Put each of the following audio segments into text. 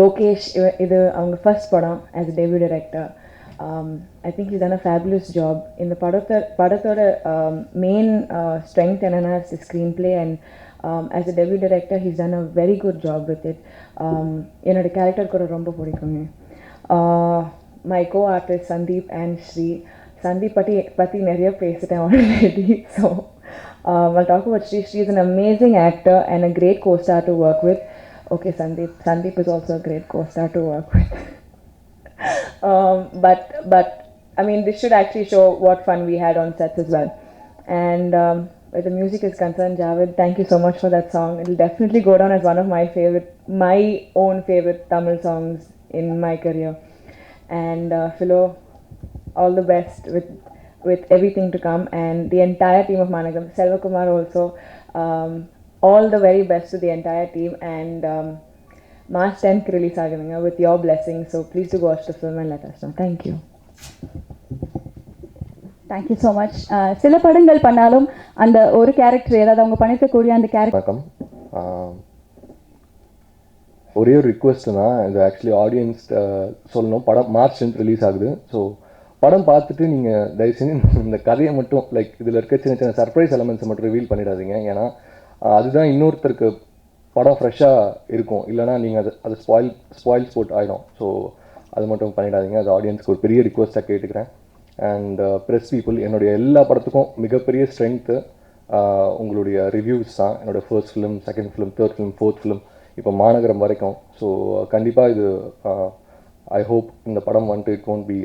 Lokesh, இது அவங்க first படம் as a debut director. I think he's done a fabulous job. In the படத்தோட main strength என்னன்னா is the screenplay, and as a debut director he's done a very good job with it. என்னோட character கூட ரொம்ப பிடிக்குங்க. My co-artist Sandeep and Shri. Sandeep பத்தி நிறைய பேசிட்டேன் already, so I'll talk about Shri. Shri is an amazing actor and a great co-star to work with. Okay, Sandeep is also a great co-star to work with. But I mean, this should actually show what fun we had on sets as well. And where the music is concerned, Javed, thank you so much for that song. It will definitely go down as one of my own favorite Tamil songs in my career. And Philo, all the best with everything to come, and the entire team of Managam. Selvakumar also, all the very best to the entire team, and March 10th release aaganga with your blessings, so please do watch the film and let us know. Thank you. Thank you so much. சில படங்கள் பண்ணாலும் அந்த ஒரு character ஏதாவது அவங்க பண்ணிருக்கக்கூடிய அந்த character. வணக்கம். ஒரே ஒரு ரிக்வெஸ்ட்னா, இது ஆக்சுவலி ஆடியன்ஸ் சொல்லணும். படம் மார்ச் 10th ரிலீஸ் ஆகுது. ஸோ படம் பார்த்துட்டு நீங்கள் தயவு செஞ்சு இந்த கதையை மட்டும், லைக் இதில் இருக்க சின்ன சின்ன சர்ப்ரைஸ் எலமெண்ட்ஸை மட்டும் ரிவீல் பண்ணிடாதீங்க. ஏன்னா அதுதான் இன்னொருத்தருக்கு படம் ஃப்ரெஷ்ஷாக இருக்கும். இல்லைனா நீங்கள் அது ஸ்பாயில் ஸ்போர்ட் ஆகிடும். ஸோ அது மட்டும் பண்ணிடாதீங்க. அது ஆடியன்ஸ்க்கு ஒரு பெரிய ரிக்வெஸ்ட்டாக கேட்டுக்கிறேன். அண்ட் ப்ரெஸ் பீப்புள், என்னுடைய எல்லா படத்துக்கும் மிகப்பெரிய ஸ்ட்ரென்த்து உங்களுடைய ரிவ்யூஸ் தான். என்னோடய first film, second film, third film, fourth film, இப்போ மாநகரம் வரைக்கும். ஸோ கண்டிப்பாக இது ஐ ஹோப் இந்த படம் வந்துட்டு it won't be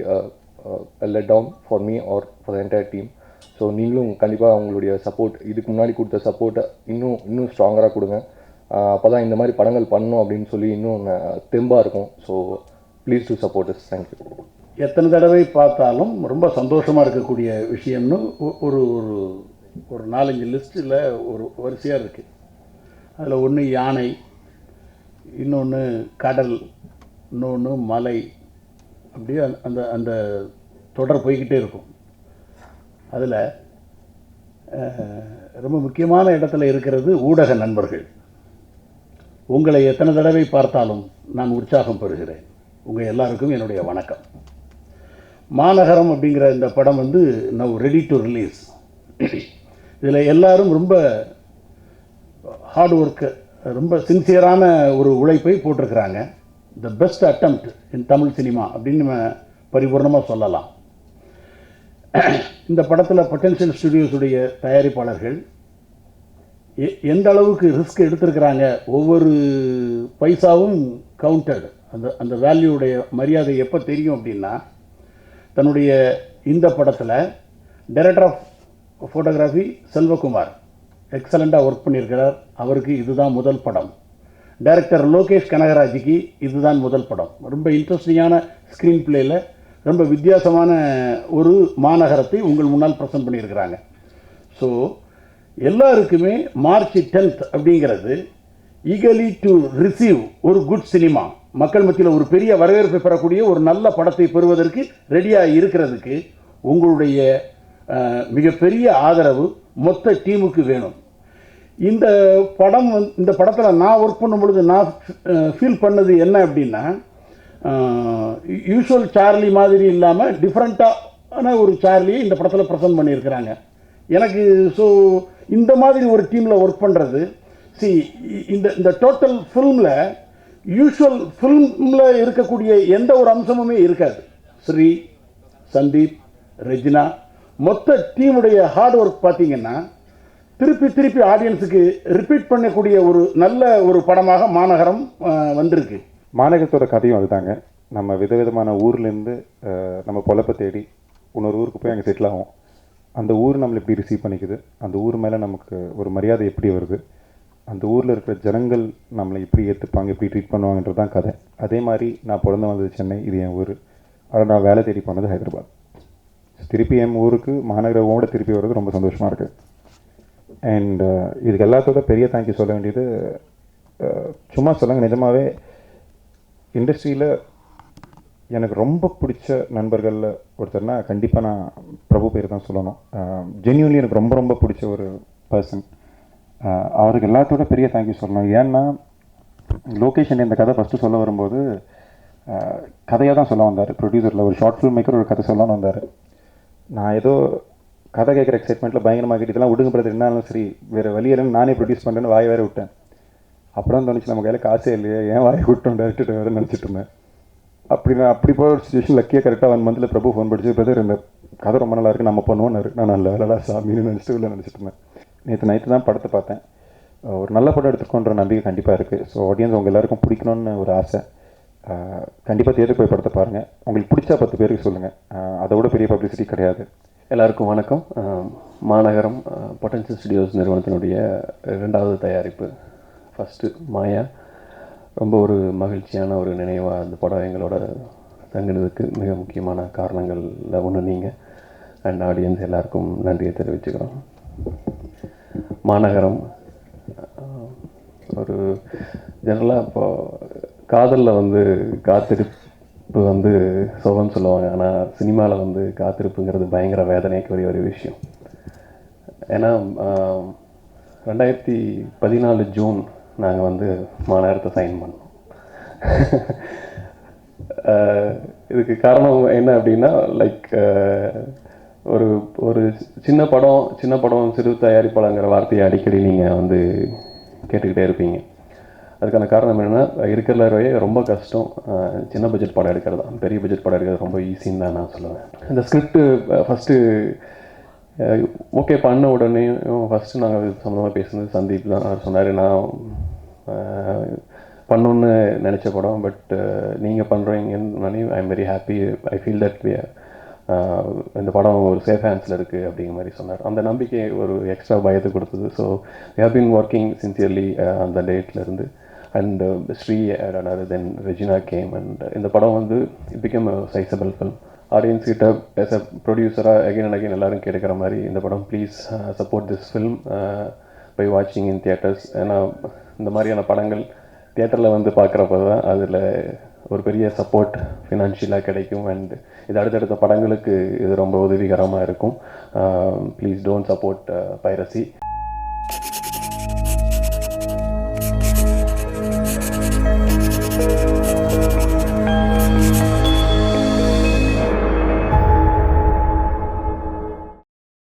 let down for me or for the entire team. So நீங்களும் கண்டிப்பாக உங்களுடைய சப்போர்ட், இதுக்கு முன்னாடி கொடுத்த சப்போர்ட்டை இன்னும் ஸ்ட்ராங்கராக கொடுங்க. அப்போ தான் இந்த மாதிரி படங்கள் பண்ணணும் அப்படின்னு சொல்லி இன்னும் தெம்பாக இருக்கும். So please do support is. Thank you. எத்தனை தடவை பார்த்தாலும் ரொம்ப சந்தோஷமாக இருக்கக்கூடிய விஷயம்னு ஒரு ஒரு 4-5 லிஸ்ட்டில் ஒரு வரிசையாக இருக்குது. அதில் ஒன்று யானை, இன்னொன்று கடல், இன்னொன்று மலை, அப்படியே அந்த அந்த தொடர் போய்கிட்டே இருக்கும். அதில் ரொம்ப முக்கியமான இடத்துல இருக்கிறது ஊடக நண்பர்கள். உங்களை எத்தனை தடவை பார்த்தாலும் நான் உற்சாகம் பெறுகிறேன். உங்கள் எல்லாருக்கும் என்னுடைய வணக்கம். மாநகரம் அப்படிங்கிற இந்த படம் வந்து நவ் ரெடி டு ரிலீஸ். இதில் எல்லாரும் ரொம்ப ஹார்ட் ஒர்க்கு, ரொம்ப சின்சியரான ஒரு உழைப்பை போட்டிருக்கிறாங்க. The best attempt in Tamil cinema அப்படின்னு நம்ம பரிபூர்ணமாக சொல்லலாம். இந்த படத்தில் பொட்டன்ஷியல் ஸ்டுடியோஸுடைய தயாரிப்பாளர்கள் எந்த அளவுக்கு ரிஸ்க் எடுத்திருக்கிறாங்க, ஒவ்வொரு பைசாவும் கவுண்டட். அந்த வேல்யூடைய மரியாதை எப்போ தெரியும் அப்படின்னா, தன்னுடைய இந்த படத்தில் டைரக்டர் ஆஃப் ஃபோட்டோகிராஃபி செல்வகுமார் எக்ஸலண்ட்டாக ஒர்க் பண்ணியிருக்கிறார். அவருக்கு இதுதான் முதல் படம். டைரக்டர் லோகேஷ் கனகராஜுக்கு இதுதான் முதல் படம். ரொம்ப இன்ட்ரெஸ்டிங்கான ஸ்க்ரீன் பிளேயில் ரொம்ப வித்தியாசமான ஒரு மாநகரத்தை உங்கள் முன்னால் ப்ரெசென்ட் பண்ணியிருக்கிறாங்க. ஸோ எல்லாருக்குமே மார்ச் 10th அப்படிங்கிறது ஈகலி டு ரிசீவ் ஒரு குட் சினிமா, மக்கள் மத்தியில் ஒரு பெரிய வரவேற்பை பெறக்கூடிய ஒரு நல்ல படத்தை பெறுவதற்கு ரெடியாக இருக்கிறதுக்கு உங்களுடைய மிகப்பெரிய ஆதரவு மொத்த டீமுக்கு வேணும். இந்த படத்தில் நான் ஒர்க் பண்ணும் பொழுது நான் ஃபீல் பண்ணது என்ன அப்படின்னா, யூஷுவல் சார்லி மாதிரி இல்லாமல் டிஃப்ரெண்ட்டான ஒரு சார்லியை இந்த படத்தில் ப்ரெசென்ட் பண்ணியிருக்கிறாங்க எனக்கு. ஸோ இந்த மாதிரி ஒரு டீமில் ஒர்க் பண்ணுறது, இந்த டோட்டல் ஃபில்மில் யூஷுவல் ஃபில்மில் இருக்கக்கூடிய எந்த ஒரு அம்சமுமே இருக்காது. ஸ்ரீ, சந்தீப், ரெஜினா, மொத்த டீமுடைய ஹார்ட் ஒர்க் பார்த்தீங்கன்னா திருப்பி ஆடியன்ஸுக்கு ரிப்பீட் பண்ணக்கூடிய ஒரு நல்ல ஒரு படமாக மாநகரம் வந்திருக்கு. மாநகரத்தோட கதையும் அதுதாங்க. நம்ம விதவிதமான ஊர்லேருந்து நம்ம பொழப்பை தேடி இன்னொரு ஊருக்கு போய் அங்கே செட்டில் ஆகும். அந்த ஊர் நம்மளை எப்படி ரிசீவ் பண்ணிக்குது, அந்த ஊர் மேலே நமக்கு ஒரு மரியாதை எப்படி வருது, அந்த ஊரில் இருக்கிற ஜனங்கள் நம்மளை எப்படி ஏற்றுப்பாங்க, எப்படி ட்ரீட் பண்ணுவாங்கன்றது தான் கதை. அதே மாதிரி நான் பிறந்து வந்தது சென்னை, இது என் ஊர். ஆனால் நான் வேலை தேடி போனது ஹைதராபாத். திருப்பி என் ஊருக்கு மாநகரோட திருப்பி வர்றது ரொம்ப சந்தோஷமாக இருக்குது. அண்ட் இதுக்கு எல்லாத்தோட பெரிய தேங்க்யூ சொல்ல வேண்டியது, சும்மா சொல்லுங்க, நிஜமாகவே இண்டஸ்ட்ரியில் எனக்கு ரொம்ப பிடிச்ச நண்பர்களில் ஒருத்தர்னா கண்டிப்பாக நான் பிரபு பேர் தான் சொல்லணும். ஜென்யூன்லி எனக்கு ரொம்ப ரொம்ப பிடிச்ச ஒரு பர்சன். அவருக்கு எல்லாத்தோட பெரிய தேங்க்யூ சொல்லணும். ஏன்னா லோகேஷன் இந்த கதை ஃபஸ்ட்டு சொல்ல வரும்போது கதையாக தான் சொல்ல வந்தார். ப்ரொடியூசரில் ஒரு ஷார்ட் ஃபில்ம் மேக்கர் ஒரு கதை சொல்லலான்னு வந்தார். நான் ஏதோ கதை கேட்குற எக்ஸைட்மெண்ட்டில் பயங்கரமாக கேட்டு இதெல்லாம் விடுங்க பிரதர், என்னாலும் சரி வேறு வழியெல்லாம் நானே ப்ரொடியூஸ் பண்ணுறேன்னு வாயை வேறு விட்டேன். அப்புறம் தோணுச்சு நம்ம கையில் காசே இல்லையே, ஏன் வாயை விட்டோம் டேரக்டர் வேறு நினச்சிட்டு இருந்தேன். அப்படி போகிற ஒரு சுச்சுவேஷன் லக்கியாக கரெக்டாக 1 மந்தில் பிரபு ஃபோன் படிச்சு பிரதர் இந்த கதை ரொம்ப நல்லா இருக்குது நம்ம பண்ணுவோன்னாரு. நான் நல்ல வேலைலாம் சாமின்னு நினச்சிட்டு இல்லை நினச்சிட்டு இருந்தேன். நேற்று நைட்டு தான் படத்தை பார்த்தேன். ஒரு நல்ல படம் எடுத்துருக்கோன்ற நம்பிக்கை கண்டிப்பாக இருக்குது. ஸோ ஆடியன்ஸ் உங்கள் எல்லாருக்கும் பிடிக்கணும்னு ஒரு ஆசை. கண்டிப்பாக தேட்டருக்கு போய் படத்தை பாருங்கள். உங்களுக்கு பிடிச்சா 10 பேருக்கு சொல்லுங்கள். அதை விட பெரிய பப்ளிசிட்டி கிடையாது. எல்லாருக்கும் வணக்கம். மாநகரம் பொட்டன்ஷியல் ஸ்டுடியோஸ் நிறுவனத்தினுடைய 2வது தயாரிப்பு ஃபஸ்ட்டு மாயா. ரொம்ப ஒரு மகிழ்ச்சியான ஒரு நினைவாக அந்த படம் எங்களோட தங்கினதுக்கு மிக முக்கியமான காரணங்களில் ஒன்று நீங்கள் அண்ட் ஆடியன்ஸ் எல்லாருக்கும் நன்றியை தெரிவிச்சுக்கிறோம். மாநகரம் ஒரு ஜெனரலாக இப்போது காதலில் வந்து காத்திருப்பு வந்து சுகம்னு சொல்லுவாங்க. ஆனால் சினிமாவில் வந்து காத்திருப்புங்கிறது பயங்கர வேதனைக்குரிய ஒரு விஷயம். ஏன்னா 2014 ஜூன் நாங்கள் வந்து மாநகரத்தை சைன் பண்ணோம். இதுக்கு காரணம் என்ன அப்படின்னா லைக் ஒரு ஒரு சின்ன படம் சிறு தயாரிப்பாளங்கிற வார்த்தையை அடிக்கடி நீங்கள் வந்து கேட்டுக்கிட்டே இருப்பீங்க. அதுக்கான காரணம் என்னென்னா இருக்கிறவே ரொம்ப கஷ்டம். சின்ன பட்ஜெட் படம் எடுக்கிறது தான், பெரிய பட்ஜெட் படம் எடுக்கிறது ரொம்ப ஈஸின்னு தான் நான் சொல்லுவேன். இந்த ஸ்கிரிப்டு ஃபஸ்ட்டு ஓகே பண்ண உடனே ஃபஸ்ட்டு நாங்கள் இது சம்மந்தமாக பேசுனது சந்தீப் தான். அவர் சொன்னார் நான் பண்ணணுன்னு நினச்ச படம், பட் நீங்கள் பண்ணுறீங்கன்னு I am very happy. I feel that இந்த படம் ஒரு சேஃப் ஹேண்ட்ஸில் இருக்குது அப்படிங்கிற மாதிரி சொன்னார். அந்த நம்பிக்கை ஒரு எக்ஸ்ட்ரா பயத்தை கொடுத்தது. So we have been working sincerely அந்த டேட்லேருந்து. And Sri and then Regina came and இந்த படம் வந்து it became a sizable film. Audience கிட்ட ஆஸ் அ ப்ரொடியூசராக அகைன் அண்ட் அகைன் எல்லோரும் கேட்குற மாதிரி இந்த படம் please support this film by வாட்சிங் இன் தியேட்டர்ஸ். ஏன்னா இந்த மாதிரியான படங்கள் தியேட்டரில் வந்து பார்க்குறப்ப தான் அதில் ஒரு பெரிய சப்போர்ட் ஃபினான்ஷியலாக கிடைக்கும். அண்ட் இது அடுத்தடுத்த படங்களுக்கு இது ரொம்ப உதவிகரமாக இருக்கும். Please don't support piracy.